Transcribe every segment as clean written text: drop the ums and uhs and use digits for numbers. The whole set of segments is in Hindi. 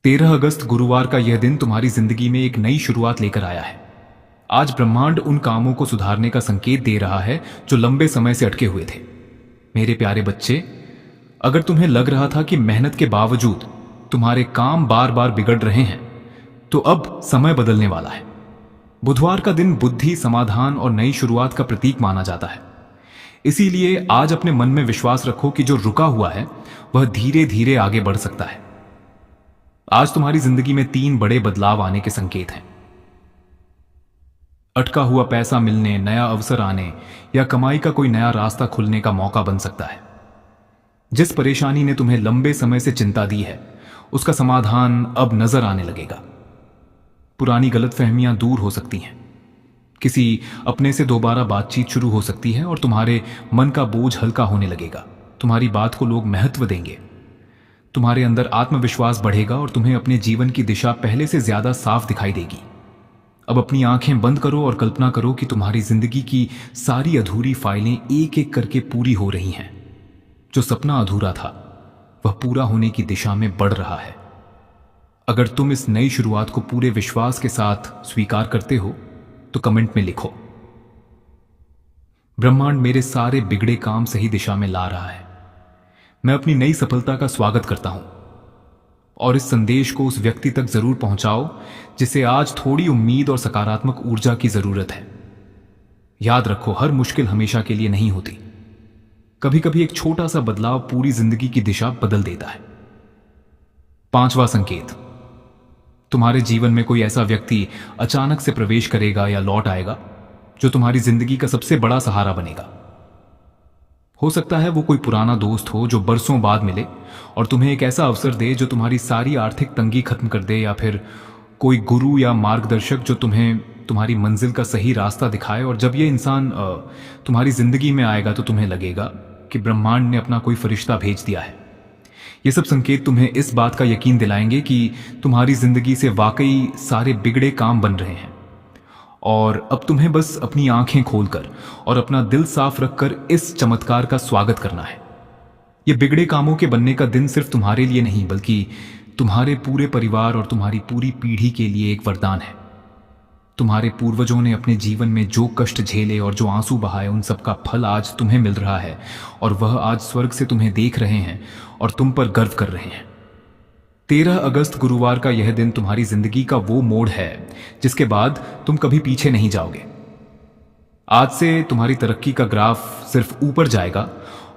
13 अगस्त गुरुवार का यह दिन तुम्हारी जिंदगी में एक नई शुरुआत लेकर आया है। आज ब्रह्मांड उन कामों को सुधारने का संकेत दे रहा है जो लंबे समय से अटके हुए थे। मेरे प्यारे बच्चे, अगर तुम्हें लग रहा था कि मेहनत के बावजूद तुम्हारे काम बार बार बिगड़ रहे हैं, तो अब समय बदलने वाला है। बुधवार का दिन बुद्धि, समाधान और नई शुरुआत का प्रतीक माना जाता है। इसीलिए आज अपने मन में विश्वास रखो कि जो रुका हुआ है वह धीरे धीरे आगे बढ़ सकता है। आज तुम्हारी जिंदगी में 3 बड़े बदलाव आने के संकेत हैं। अटका हुआ पैसा मिलने, नया अवसर आने या कमाई का कोई नया रास्ता खुलने का मौका बन सकता है। जिस परेशानी ने तुम्हें लंबे समय से चिंता दी है, उसका समाधान अब नजर आने लगेगा। पुरानी गलतफहमियां दूर हो सकती हैं। किसी अपने से दोबारा बातचीत शुरू हो सकती है और तुम्हारे मन का बोझ हल्का होने लगेगा। तुम्हारी बात को लोग महत्व देंगे। तुम्हारे अंदर आत्मविश्वास बढ़ेगा और तुम्हें अपने जीवन की दिशा पहले से ज्यादा साफ दिखाई देगी। अब अपनी आंखें बंद करो और कल्पना करो कि तुम्हारी जिंदगी की सारी अधूरी फाइलें एक एक करके पूरी हो रही हैं। जो सपना अधूरा था वह पूरा होने की दिशा में बढ़ रहा है। अगर तुम इस नई शुरुआत को पूरे विश्वास के साथ स्वीकार करते हो तो कमेंट में लिखो, ब्रह्मांड मेरे सारे बिगड़े काम सही दिशा में ला रहा है। मैं अपनी नई सफलता का स्वागत करता हूं। और इस संदेश को उस व्यक्ति तक जरूर पहुंचाओ जिसे आज थोड़ी उम्मीद और सकारात्मक ऊर्जा की जरूरत है। याद रखो, हर मुश्किल हमेशा के लिए नहीं होती। कभी कभी एक छोटा सा बदलाव पूरी जिंदगी की दिशा बदल देता है। 5वां संकेत, तुम्हारे जीवन में कोई ऐसा व्यक्ति अचानक से प्रवेश करेगा या लौट आएगा जो तुम्हारी जिंदगी का सबसे बड़ा सहारा बनेगा। हो सकता है वो कोई पुराना दोस्त हो जो बरसों बाद मिले और तुम्हें एक ऐसा अवसर दे जो तुम्हारी सारी आर्थिक तंगी खत्म कर दे, या फिर कोई गुरु या मार्गदर्शक जो तुम्हें तुम्हारी मंजिल का सही रास्ता दिखाए। और जब ये इंसान तुम्हारी जिंदगी में आएगा तो तुम्हें लगेगा कि ब्रह्मांड ने अपना कोई फरिश्ता भेज दिया है। ये सब संकेत तुम्हें इस बात का यकीन दिलाएंगे कि तुम्हारी जिंदगी से वाकई सारे बिगड़े काम बन रहे हैं और अब तुम्हें बस अपनी आंखें खोलकर और अपना दिल साफ रखकर इस चमत्कार का स्वागत करना है। ये बिगड़े कामों के बनने का दिन सिर्फ तुम्हारे लिए नहीं बल्कि तुम्हारे पूरे परिवार और तुम्हारी पूरी पीढ़ी के लिए एक वरदान है। तुम्हारे पूर्वजों ने अपने जीवन में जो कष्ट झेले और जो आंसू बहाए, उन सब का फल आज तुम्हें मिल रहा है और वह आज स्वर्ग से तुम्हें देख रहे हैं और तुम पर गर्व कर रहे हैं। 13 अगस्त गुरुवार का यह दिन तुम्हारी जिंदगी का वो मोड़ है जिसके बाद तुम कभी पीछे नहीं जाओगे। आज से तुम्हारी तरक्की का ग्राफ सिर्फ ऊपर जाएगा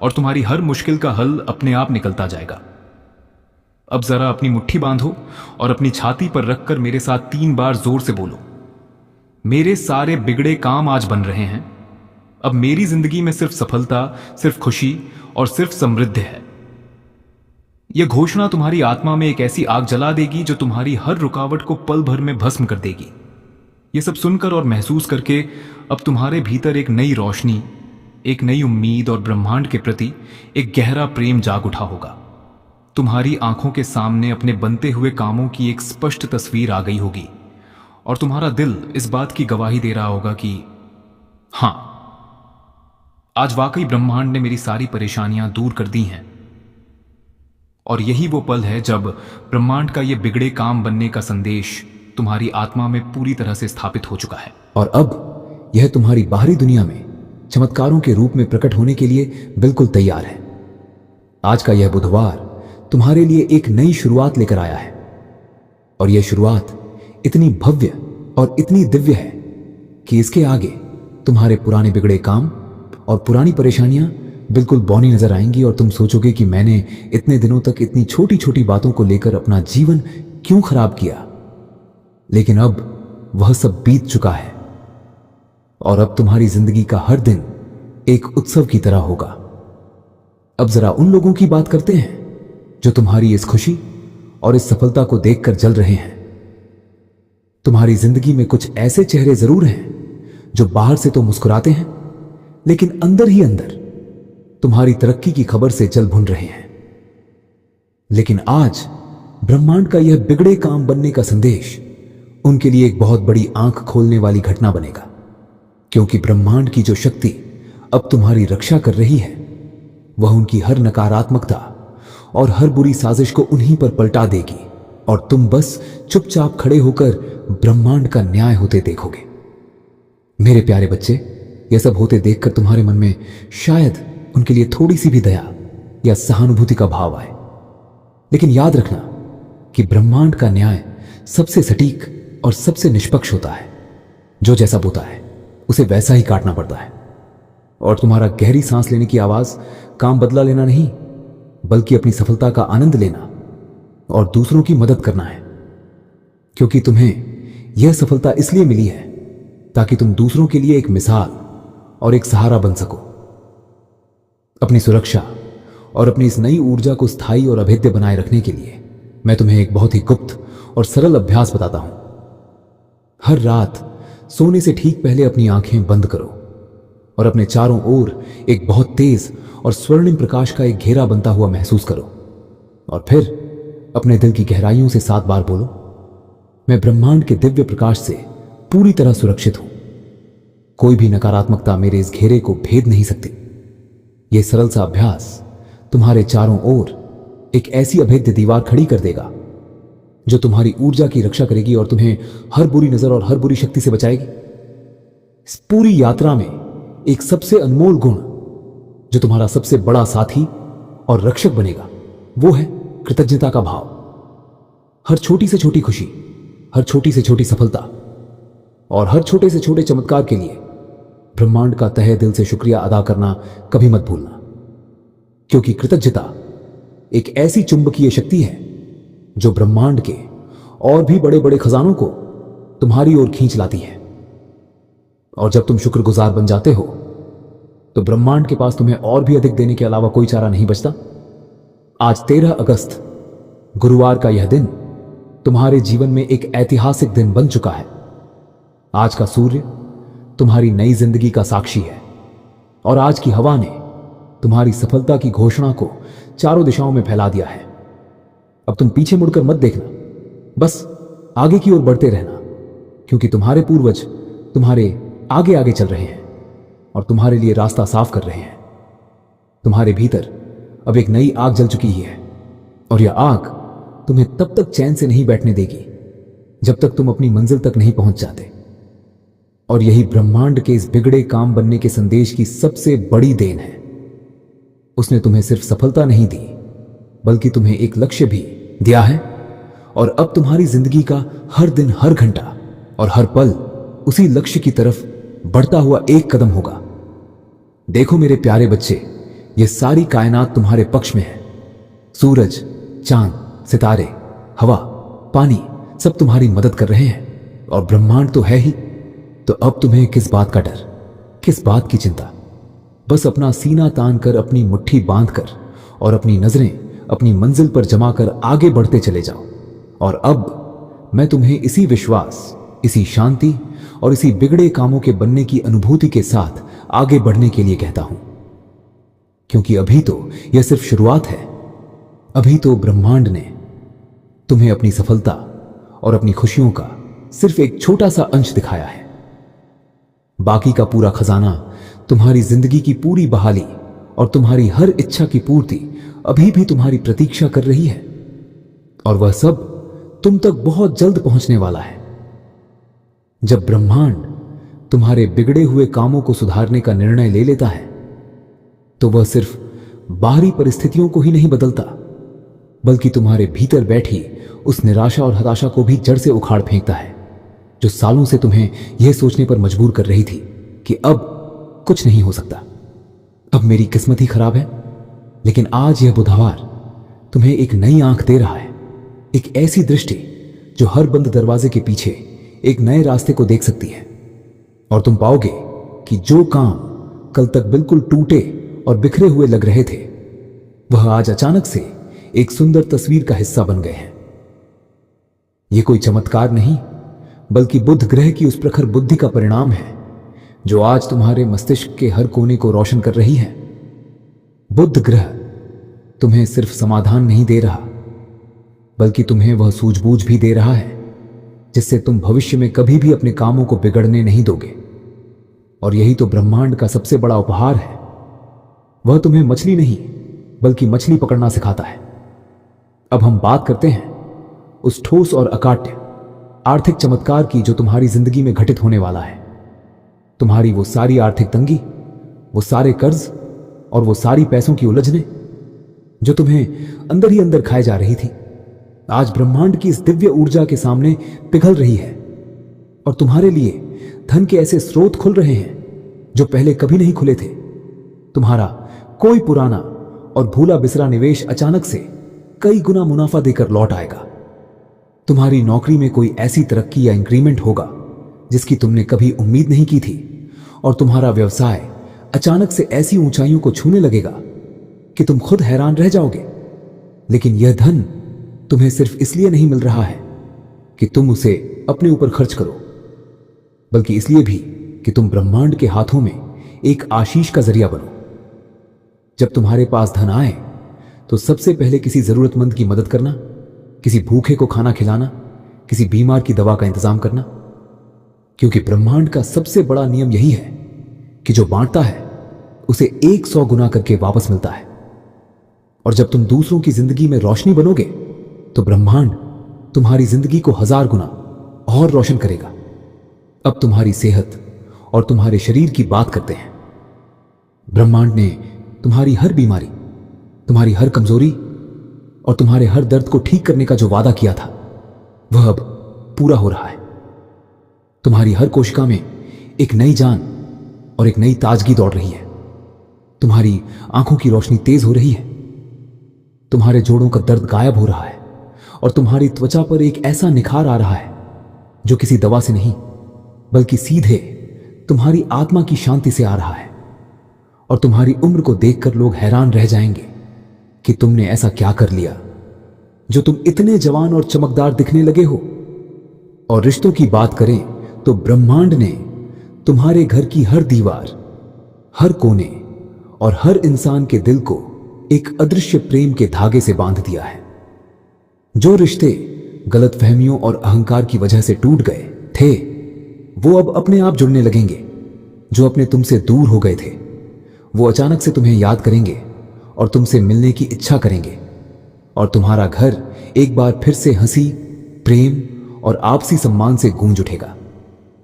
और तुम्हारी हर मुश्किल का हल अपने आप निकलता जाएगा। अब जरा अपनी मुट्ठी बांधो और अपनी छाती पर रखकर मेरे साथ 3 बार जोर से बोलो, मेरे सारे बिगड़े काम आज बन रहे हैं। अब मेरी जिंदगी में सिर्फ सफलता, सिर्फ खुशी और सिर्फ समृद्धि है। यह घोषणा तुम्हारी आत्मा में एक ऐसी आग जला देगी जो तुम्हारी हर रुकावट को पल भर में भस्म कर देगी। यह सब सुनकर और महसूस करके अब तुम्हारे भीतर एक नई रोशनी, एक नई उम्मीद और ब्रह्मांड के प्रति एक गहरा प्रेम जाग उठा होगा। तुम्हारी आंखों के सामने अपने बनते हुए कामों की एक स्पष्ट तस्वीर आ गई होगी और तुम्हारा दिल इस बात की गवाही दे रहा होगा कि हां, आज वाकई ब्रह्मांड ने मेरी सारी परेशानियां दूर कर दी हैं। और यही वो पल है जब ब्रह्मांड का ये बिगड़े काम बनने का संदेश तुम्हारी आत्मा में पूरी तरह से स्थापित हो चुका है। और अब यह तुम्हारी बाहरी दुनिया में चमत्कारों के रूप में प्रकट होने के लिए बिल्कुल तैयार है। आज का यह बुधवार तुम्हारे लिए एक नई शुरुआत लेकर आया है और यह शुरुआत इतनी भव्य और इतनी दिव्य है कि इसके आगे तुम्हारे पुराने बिगड़े काम और पुरानी परेशानियां बिल्कुल बौनी नजर आएंगी और तुम सोचोगे कि मैंने इतने दिनों तक इतनी छोटी छोटी बातों को लेकर अपना जीवन क्यों खराब किया। लेकिन अब वह सब बीत चुका है और अब तुम्हारी जिंदगी का हर दिन एक उत्सव की तरह होगा। अब जरा उन लोगों की बात करते हैं जो तुम्हारी इस खुशी और इस सफलता को देखकर जल रहे हैं। तुम्हारी जिंदगी में कुछ ऐसे चेहरे जरूर हैं जो बाहर से तो मुस्कुराते हैं लेकिन अंदर ही अंदर तुम्हारी तरक्की की खबर से जल भुन रहे हैं। लेकिन आज ब्रह्मांड का यह बिगड़े काम बनने का संदेश उनके लिए एक बहुत बड़ी आंख खोलने वाली घटना बनेगा, क्योंकि ब्रह्मांड की जो शक्ति अब तुम्हारी रक्षा कर रही है वह उनकी हर नकारात्मकता और हर बुरी साजिश को उन्हीं पर पलटा देगी और तुम बस चुपचाप खड़े होकर ब्रह्मांड का न्याय होते देखोगे। मेरे प्यारे बच्चे, यह सब होते देखकर तुम्हारे मन में शायद उनके लिए थोड़ी सी भी दया या सहानुभूति का भाव आए, लेकिन याद रखना कि ब्रह्मांड का न्याय सबसे सटीक और सबसे निष्पक्ष होता है। जो जैसा बोता है उसे वैसा ही काटना पड़ता है। और तुम्हारा गहरी सांस लेने की आवाज काम बदला लेना नहीं, बल्कि अपनी सफलता का आनंद लेना और दूसरों की मदद करना है, क्योंकि तुम्हें यह सफलता इसलिए मिली है ताकि तुम दूसरों के लिए एक मिसाल और एक सहारा बन सको। अपनी सुरक्षा और अपनी इस नई ऊर्जा को स्थायी और अभेद्य बनाए रखने के लिए मैं तुम्हें एक बहुत ही गुप्त और सरल अभ्यास बताता हूं। हर रात सोने से ठीक पहले अपनी आंखें बंद करो और अपने चारों ओर एक बहुत तेज और स्वर्णिम प्रकाश का एक घेरा बनता हुआ महसूस करो, और फिर अपने दिल की गहराइयों से 7 बार बोलो, मैं ब्रह्मांड के दिव्य प्रकाश से पूरी तरह सुरक्षित हूं। कोई भी नकारात्मकता मेरे इस घेरे को भेद नहीं सकती। यह सरल सा अभ्यास तुम्हारे चारों ओर एक ऐसी अभेद्य दीवार खड़ी कर देगा जो तुम्हारी ऊर्जा की रक्षा करेगी और तुम्हें हर बुरी नजर और हर बुरी शक्ति से बचाएगी। इस पूरी यात्रा में एक सबसे अनमोल गुण जो तुम्हारा सबसे बड़ा साथी और रक्षक बनेगा, वो है कृतज्ञता का भाव। हर छोटी से छोटी खुशी, हर छोटी से छोटी सफलता और हर छोटे से छोटे चमत्कार के लिए ब्रह्मांड का तहे दिल से शुक्रिया अदा करना कभी मत भूलना, क्योंकि कृतज्ञता एक ऐसी चुंबकीय शक्ति है जो ब्रह्मांड के और भी बड़े बड़े खजानों को तुम्हारी ओर खींच लाती है। और जब तुम शुक्रगुजार बन जाते हो तो ब्रह्मांड के पास तुम्हें और भी अधिक देने के अलावा कोई चारा नहीं बचता। आज 13 अगस्त गुरुवार का यह दिन तुम्हारे जीवन में एक ऐतिहासिक दिन बन चुका है। आज का सूर्य तुम्हारी नई जिंदगी का साक्षी है और आज की हवा ने तुम्हारी सफलता की घोषणा को चारों दिशाओं में फैला दिया है। अब तुम पीछे मुड़कर मत देखना, बस आगे की ओर बढ़ते रहना, क्योंकि तुम्हारे पूर्वज तुम्हारे आगे आगे चल रहे हैं और तुम्हारे लिए रास्ता साफ कर रहे हैं। तुम्हारे भीतर अब एक नई आग जल चुकी है और यह आग तुम्हें तब तक चैन से नहीं बैठने देगी जब तक तुम अपनी मंजिल तक नहीं पहुंच जाते। और यही ब्रह्मांड के इस बिगड़े काम बनने के संदेश की सबसे बड़ी देन है। उसने तुम्हें सिर्फ सफलता नहीं दी, बल्कि तुम्हें एक लक्ष्य भी दिया है। और अब तुम्हारी जिंदगी का हर दिन, हर घंटा और हर पल उसी लक्ष्य की तरफ बढ़ता हुआ एक कदम होगा। देखो मेरे प्यारे बच्चे, ये सारी कायनात तुम्हारे पक्ष में है। सूरज, चांद, सितारे, हवा, पानी सब तुम्हारी मदद कर रहे हैं और ब्रह्मांड तो है ही। तो अब तुम्हें किस बात का डर, किस बात की चिंता? बस अपना सीना तान कर, अपनी मुट्ठी बांध कर और अपनी नजरें अपनी मंजिल पर जमा कर आगे बढ़ते चले जाओ। और अब मैं तुम्हें इसी विश्वास, इसी शांति और इसी बिगड़े कामों के बनने की अनुभूति के साथ आगे बढ़ने के लिए कहता हूं, क्योंकि अभी तो यह सिर्फ शुरुआत है। अभी तो ब्रह्मांड ने तुम्हें अपनी सफलता और अपनी खुशियों का सिर्फ एक छोटा सा अंश दिखाया है। बाकी का पूरा खजाना, तुम्हारी जिंदगी की पूरी बहाली और तुम्हारी हर इच्छा की पूर्ति अभी भी तुम्हारी प्रतीक्षा कर रही है, और वह सब तुम तक बहुत जल्द पहुंचने वाला है। जब ब्रह्मांड तुम्हारे बिगड़े हुए कामों को सुधारने का निर्णय ले लेता है तो वह सिर्फ बाहरी परिस्थितियों को ही नहीं बदलता, बल्कि तुम्हारे भीतर बैठी उस निराशा और हताशा को भी जड़ से उखाड़ फेंकता है, जो सालों से तुम्हें यह सोचने पर मजबूर कर रही थी कि अब कुछ नहीं हो सकता, अब मेरी किस्मत ही खराब है। लेकिन आज यह बुधवार तुम्हें एक नई आंख दे रहा है, एक ऐसी दृष्टि जो हर बंद दरवाजे के पीछे एक नए रास्ते को देख सकती है। और तुम पाओगे कि जो काम कल तक बिल्कुल टूटे और बिखरे हुए लग रहे थे, वह आज अचानक से एक सुंदर तस्वीर का हिस्सा बन गए हैं। यह कोई चमत्कार नहीं, बल्कि बुध ग्रह की उस प्रखर बुद्धि का परिणाम है जो आज तुम्हारे मस्तिष्क के हर कोने को रोशन कर रही है। बुध ग्रह तुम्हें सिर्फ समाधान नहीं दे रहा, बल्कि तुम्हें वह सूझबूझ भी दे रहा है जिससे तुम भविष्य में कभी भी अपने कामों को बिगड़ने नहीं दोगे। और यही तो ब्रह्मांड का सबसे बड़ा उपहार है। वह तुम्हें मछली नहीं, बल्कि मछली पकड़ना सिखाता है। अब हम बात करते हैं उस ठोस और अकाट्य आर्थिक चमत्कार की जो तुम्हारी जिंदगी में घटित होने वाला है। तुम्हारी वो सारी आर्थिक तंगी, वो सारे कर्ज और वो सारी पैसों की उलझने जो तुम्हें अंदर ही अंदर खाए जा रही थी, आज ब्रह्मांड की इस दिव्य ऊर्जा के सामने पिघल रही है और तुम्हारे लिए धन के ऐसे स्रोत खुल रहे हैं जो पहले कभी नहीं खुले थे। तुम्हारा कोई पुराना और भूला बिसरा निवेश अचानक से कई गुना मुनाफा देकर लौट आएगा। तुम्हारी नौकरी में कोई ऐसी तरक्की या इंक्रीमेंट होगा जिसकी तुमने कभी उम्मीद नहीं की थी और तुम्हारा व्यवसाय अचानक से ऐसी ऊंचाइयों को छूने लगेगा कि तुम खुद हैरान रह जाओगे। लेकिन यह धन तुम्हें सिर्फ इसलिए नहीं मिल रहा है कि तुम उसे अपने ऊपर खर्च करो, बल्कि इसलिए भी कि तुम ब्रह्मांड के हाथों में एक आशीष का जरिया बनो। जब तुम्हारे पास धन आए तो सबसे पहले किसी जरूरतमंद की मदद करना, किसी भूखे को खाना खिलाना, किसी बीमार की दवा का इंतजाम करना, क्योंकि ब्रह्मांड का सबसे बड़ा नियम यही है कि जो बांटता है उसे 100 गुना करके वापस मिलता है। और जब तुम दूसरों की जिंदगी में रोशनी बनोगे तो ब्रह्मांड तुम्हारी जिंदगी को 1000 गुना और रोशन करेगा। अब तुम्हारी सेहत और तुम्हारे शरीर की बात करते हैं। ब्रह्मांड ने तुम्हारी हर बीमारी, तुम्हारी हर कमजोरी और तुम्हारे हर दर्द को ठीक करने का जो वादा किया था वह अब पूरा हो रहा है। तुम्हारी हर कोशिका में एक नई जान और एक नई ताजगी दौड़ रही है। तुम्हारी आंखों की रोशनी तेज हो रही है, तुम्हारे जोड़ों का दर्द गायब हो रहा है और तुम्हारी त्वचा पर एक ऐसा निखार आ रहा है जो किसी दवा से नहीं बल्कि सीधे तुम्हारी आत्मा की शांति से आ रहा है। और तुम्हारी उम्र को देखकर लोग हैरान रह जाएंगे कि तुमने ऐसा क्या कर लिया जो तुम इतने जवान और चमकदार दिखने लगे हो। और रिश्तों की बात करें तो ब्रह्मांड ने तुम्हारे घर की हर दीवार, हर कोने और हर इंसान के दिल को एक अदृश्य प्रेम के धागे से बांध दिया है। जो रिश्ते गलतफहमियों और अहंकार की वजह से टूट गए थे वो अब अपने आप जुड़ने लगेंगे। जो अपने तुमसे दूर हो गए थे वो अचानक से तुम्हें याद करेंगे और तुमसे मिलने की इच्छा करेंगे। और तुम्हारा घर एक बार फिर से हंसी, प्रेम और आपसी सम्मान से गूंज उठेगा,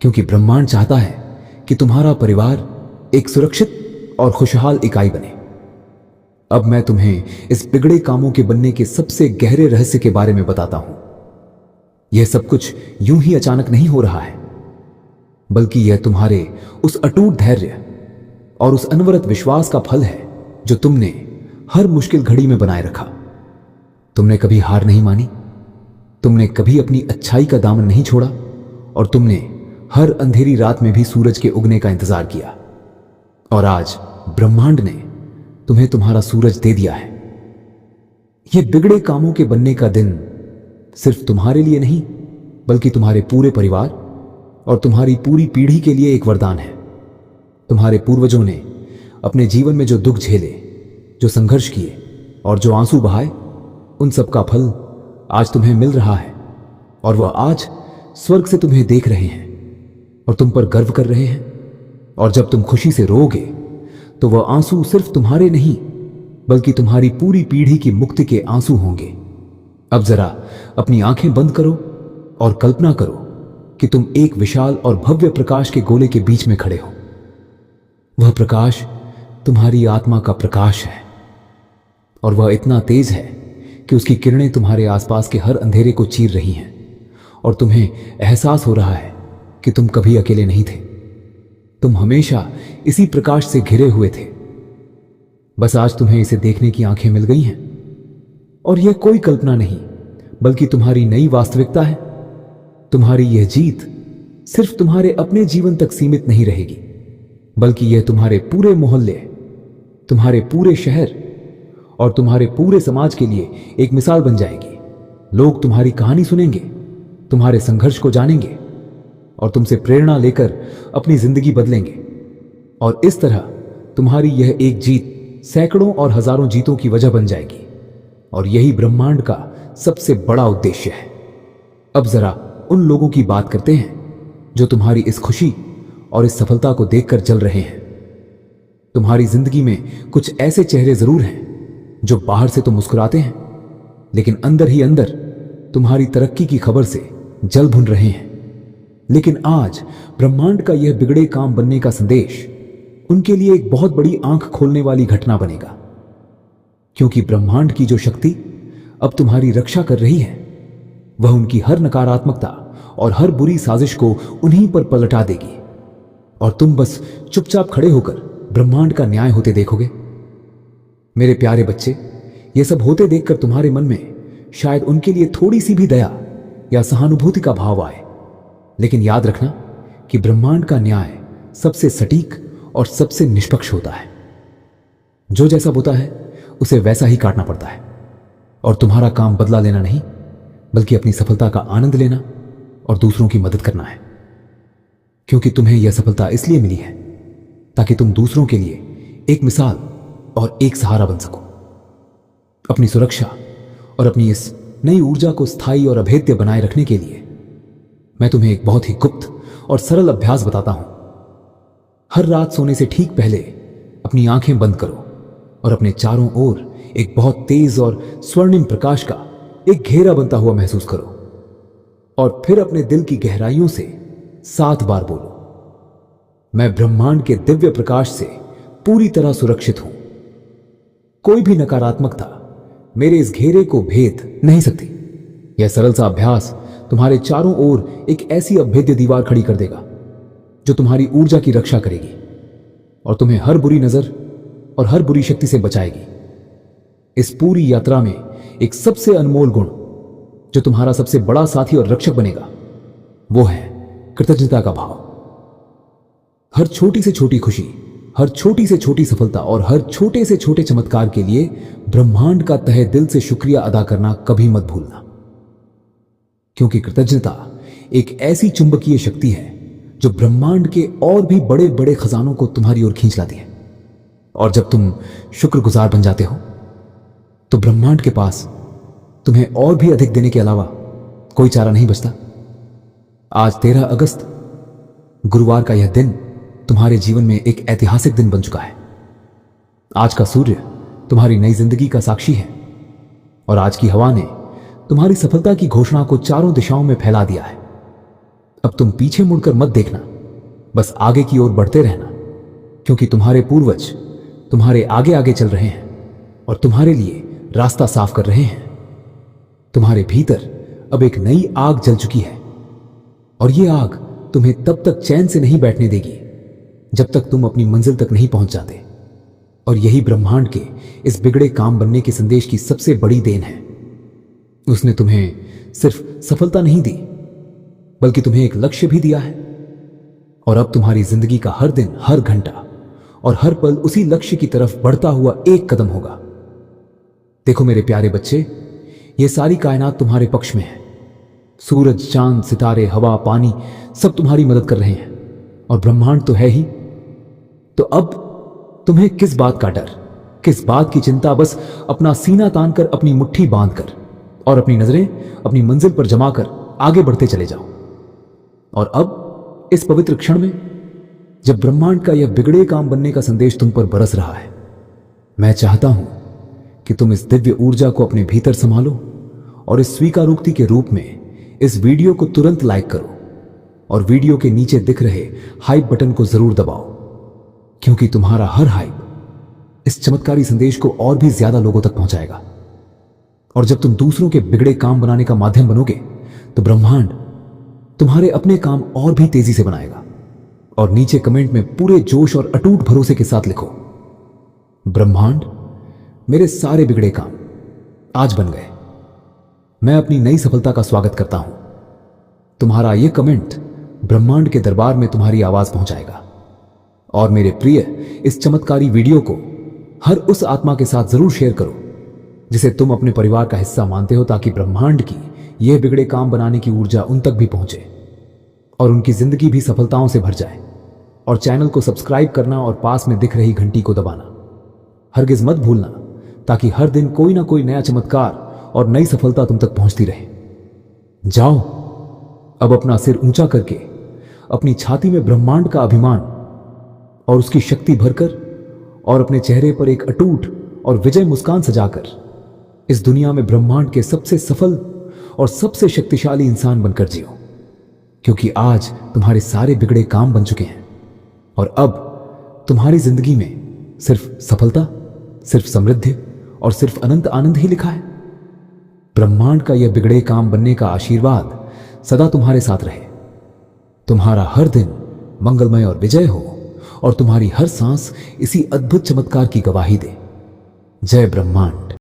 क्योंकि ब्रह्मांड चाहता है कि तुम्हारा परिवार एक सुरक्षित और खुशहाल इकाई बने। अब मैं तुम्हें इस बिगड़े कामों के बनने के सबसे गहरे रहस्य के बारे में बताता हूं। यह सब कुछ यूं ही अचानक नहीं हो रहा है, बल्कि यह तुम्हारे उस अटूट धैर्य और उस अनवरत विश्वास का फल है जो तुमने हर मुश्किल घड़ी में बनाए रखा। तुमने कभी हार नहीं मानी, तुमने कभी अपनी अच्छाई का दामन नहीं छोड़ा और तुमने हर अंधेरी रात में भी सूरज के उगने का इंतजार किया। और आज ब्रह्मांड ने तुम्हें तुम्हारा सूरज दे दिया है। यह बिगड़े कामों के बनने का दिन सिर्फ तुम्हारे लिए नहीं बल्कि तुम्हारे पूरे परिवार और तुम्हारी पूरी पीढ़ी के लिए एक वरदान है। तुम्हारे पूर्वजों ने अपने जीवन में जो दुख झेले, जो संघर्ष किए और जो आंसू बहाए, उन सब का फल आज तुम्हें मिल रहा है। और वह आज स्वर्ग से तुम्हें देख रहे हैं और तुम पर गर्व कर रहे हैं। और जब तुम खुशी से रोओगे तो वह आंसू सिर्फ तुम्हारे नहीं बल्कि तुम्हारी पूरी पीढ़ी की मुक्ति के आंसू होंगे। अब जरा अपनी आंखें बंद करो और कल्पना करो कि तुम एक विशाल और भव्य प्रकाश के गोले के बीच में खड़े हो। वह प्रकाश तुम्हारी आत्मा का प्रकाश है और वह इतना तेज है कि उसकी किरणें तुम्हारे आसपास के हर अंधेरे को चीर रही हैं और तुम्हें एहसास हो रहा है कि तुम कभी अकेले नहीं थे। तुम हमेशा इसी प्रकाश से घिरे हुए थे, बस आज तुम्हें इसे देखने की आंखें मिल गई हैं। और यह कोई कल्पना नहीं बल्कि तुम्हारी नई वास्तविकता है। तुम्हारी यह जीत सिर्फ तुम्हारे अपने जीवन तक सीमित नहीं रहेगी बल्कि यह तुम्हारे पूरे मोहल्ले, तुम्हारे पूरे शहर और तुम्हारे पूरे समाज के लिए एक मिसाल बन जाएगी। लोग तुम्हारी कहानी सुनेंगे, तुम्हारे संघर्ष को जानेंगे और तुमसे प्रेरणा लेकर अपनी जिंदगी बदलेंगे। और इस तरह तुम्हारी यह एक जीत सैकड़ों और हजारों जीतों की वजह बन जाएगी। और यही ब्रह्मांड का सबसे बड़ा उद्देश्य है। अब जरा उन लोगों की बात करते हैं जो तुम्हारी इस खुशी और इस सफलता को देखकर जल रहे हैं। तुम्हारी जिंदगी में कुछ ऐसे चेहरे जरूर हैं जो बाहर से तो मुस्कुराते हैं लेकिन अंदर ही अंदर तुम्हारी तरक्की की खबर से जल भुन रहे हैं, लेकिन आज ब्रह्मांड का यह बिगड़े काम बनने का संदेश उनके लिए एक बहुत बड़ी आंख खोलने वाली घटना बनेगा। क्योंकि ब्रह्मांड की जो शक्ति अब तुम्हारी रक्षा कर रही है, वह उनकी हर नकारात्मकता और हर बुरी साजिश को उन्हीं पर पलटा देगी और तुम बस चुपचाप खड़े होकर ब्रह्मांड का न्याय होते देखोगे। मेरे प्यारे बच्चे, यह सब होते देखकर तुम्हारे मन में शायद उनके लिए थोड़ी सी भी दया या सहानुभूति का भाव आए, लेकिन याद रखना कि ब्रह्मांड का न्याय सबसे सटीक और सबसे निष्पक्ष होता है। जो जैसा बोता है उसे वैसा ही काटना पड़ता है, और तुम्हारा काम बदला लेना नहीं, बल्कि अपनी सफलता का आनंद लेना और दूसरों की मदद करना है। क्योंकि तुम्हें यह सफलता इसलिए मिली है ताकि तुम दूसरों के लिए एक मिसाल और एक सहारा बन सको। अपनी सुरक्षा और अपनी इस नई ऊर्जा को स्थायी और अभेद्य बनाए रखने के लिए मैं तुम्हें एक बहुत ही गुप्त और सरल अभ्यास बताता हूं। हर रात सोने से ठीक पहले अपनी आंखें बंद करो और अपने चारों ओर एक बहुत तेज और स्वर्णिम प्रकाश का एक घेरा बनता हुआ महसूस करो, और फिर अपने दिल की गहराइयों से 7 बार बोलो, मैं ब्रह्मांड के दिव्य प्रकाश से पूरी तरह सुरक्षित हूं। कोई भी नकारात्मकता मेरे इस घेरे को भेद नहीं सकती। यह सरल सा अभ्यास तुम्हारे चारों ओर एक ऐसी अभेद्य दीवार खड़ी कर देगा जो तुम्हारी ऊर्जा की रक्षा करेगी और तुम्हें हर बुरी नजर और हर बुरी शक्ति से बचाएगी। इस पूरी यात्रा में एक सबसे अनमोल गुण जो तुम्हारा सबसे बड़ा साथी और रक्षक बनेगा, वो है कृतज्ञता का भाव। हर छोटी से छोटी खुशी, हर छोटी से छोटी सफलता और हर छोटे से छोटे चमत्कार के लिए ब्रह्मांड का तहे दिल से शुक्रिया अदा करना कभी मत भूलना। क्योंकि कृतज्ञता एक ऐसी चुंबकीय शक्ति है जो ब्रह्मांड के और भी बड़े बड़े खजानों को तुम्हारी ओर खींच लाती है। और जब तुम शुक्रगुजार बन जाते हो तो ब्रह्मांड के पास तुम्हें और भी अधिक देने के अलावा कोई चारा नहीं बचता। आज 13 अगस्त गुरुवार का यह दिन तुम्हारे जीवन में एक ऐतिहासिक दिन बन चुका है। आज का सूर्य तुम्हारी नई जिंदगी का साक्षी है और आज की हवा ने तुम्हारी सफलता की घोषणा को चारों दिशाओं में फैला दिया है। अब तुम पीछे मुड़कर मत देखना, बस आगे की ओर बढ़ते रहना, क्योंकि तुम्हारे पूर्वज तुम्हारे आगे आगे चल रहे हैं और तुम्हारे लिए रास्ता साफ कर रहे हैं। तुम्हारे भीतर अब एक नई आग जल चुकी है और यह आग तुम्हें तब तक चैन से नहीं बैठने देगी जब तक तुम अपनी मंजिल तक नहीं पहुंच जाते। और यही ब्रह्मांड के इस बिगड़े काम बनने के संदेश की सबसे बड़ी देन है। उसने तुम्हें सिर्फ सफलता नहीं दी, बल्कि तुम्हें एक लक्ष्य भी दिया है। और अब तुम्हारी जिंदगी का हर दिन, हर घंटा और हर पल उसी लक्ष्य की तरफ बढ़ता हुआ एक कदम होगा। देखो मेरे प्यारे बच्चे, ये सारी कायनात तुम्हारे पक्ष में है। सूरज, चांद, सितारे, हवा, पानी सब तुम्हारी मदद कर रहे हैं और ब्रह्मांड तो है ही। तो अब तुम्हें किस बात का डर, किस बात की चिंता? बस अपना सीना तानकर, अपनी मुट्ठी बांधकर और अपनी नजरें अपनी मंजिल पर जमाकर आगे बढ़ते चले जाओ। और अब इस पवित्र क्षण में जब ब्रह्मांड का यह बिगड़े काम बनने का संदेश तुम पर बरस रहा है, मैं चाहता हूं कि तुम इस दिव्य ऊर्जा को अपने भीतर संभालो और इस स्वीकारोक्ति के रूप में इस वीडियो को तुरंत लाइक करो और वीडियो के नीचे दिख रहे हाइप बटन को जरूर दबाओ, क्योंकि तुम्हारा हर हाइप इस चमत्कारी संदेश को और भी ज्यादा लोगों तक पहुंचाएगा। और जब तुम दूसरों के बिगड़े काम बनाने का माध्यम बनोगे तो ब्रह्मांड तुम्हारे अपने काम और भी तेजी से बनाएगा। और नीचे कमेंट में पूरे जोश और अटूट भरोसे के साथ लिखो, ब्रह्मांड, मेरे सारे बिगड़े काम आज बन गए। मैं अपनी नई सफलता का स्वागत करता हूं। तुम्हारा यह कमेंट ब्रह्मांड के दरबार में तुम्हारी आवाज पहुंचाएगा। और मेरे प्रिय, इस चमत्कारी वीडियो को हर उस आत्मा के साथ जरूर शेयर करो जिसे तुम अपने परिवार का हिस्सा मानते हो, ताकि ब्रह्मांड की यह बिगड़े काम बनाने की ऊर्जा उन तक भी पहुंचे और उनकी जिंदगी भी सफलताओं से भर जाए। और चैनल को सब्सक्राइब करना और पास में दिख रही घंटी को दबाना हरगिज मत भूलना, ताकि हर दिन कोई ना कोई नया चमत्कार और नई सफलता तुम तक पहुंचती रहे। जाओ अब अपना सिर ऊंचा करके अपनी छाती में ब्रह्मांड का अभिमान और उसकी शक्ति भरकर और अपने चेहरे पर एक अटूट और विजय मुस्कान सजाकर इस दुनिया में ब्रह्मांड के सबसे सफल और सबसे शक्तिशाली इंसान बनकर जियो, क्योंकि आज तुम्हारे सारे बिगड़े काम बन चुके हैं और अब तुम्हारी जिंदगी में सिर्फ सफलता, सिर्फ समृद्धि और सिर्फ अनंत आनंद ही लिखा है। ब्रह्मांड का यह बिगड़े काम बनने का आशीर्वाद सदा तुम्हारे साथ रहे। तुम्हारा हर दिन मंगलमय और विजय हो और तुम्हारी हर सांस इसी अद्भुत चमत्कार की गवाही दे। जय ब्रह्मांड।